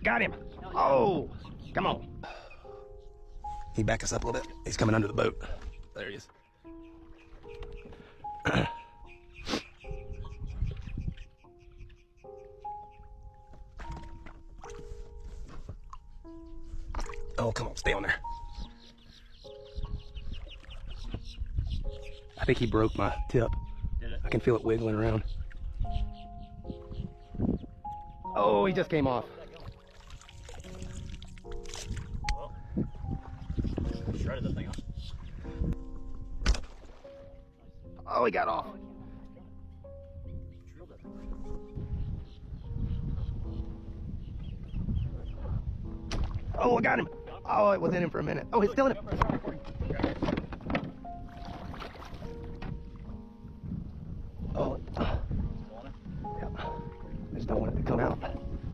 Got him. Oh, come on. He back us up a little bit. He's coming under the boat. There he is. Oh, come on, stay on there. I think he broke my tip. I can feel it wiggling around. Oh, he just came off. Shredded that thing off. Oh, he got off. Oh, I got him. Oh, it was in him for a minute. Oh, he's still in him.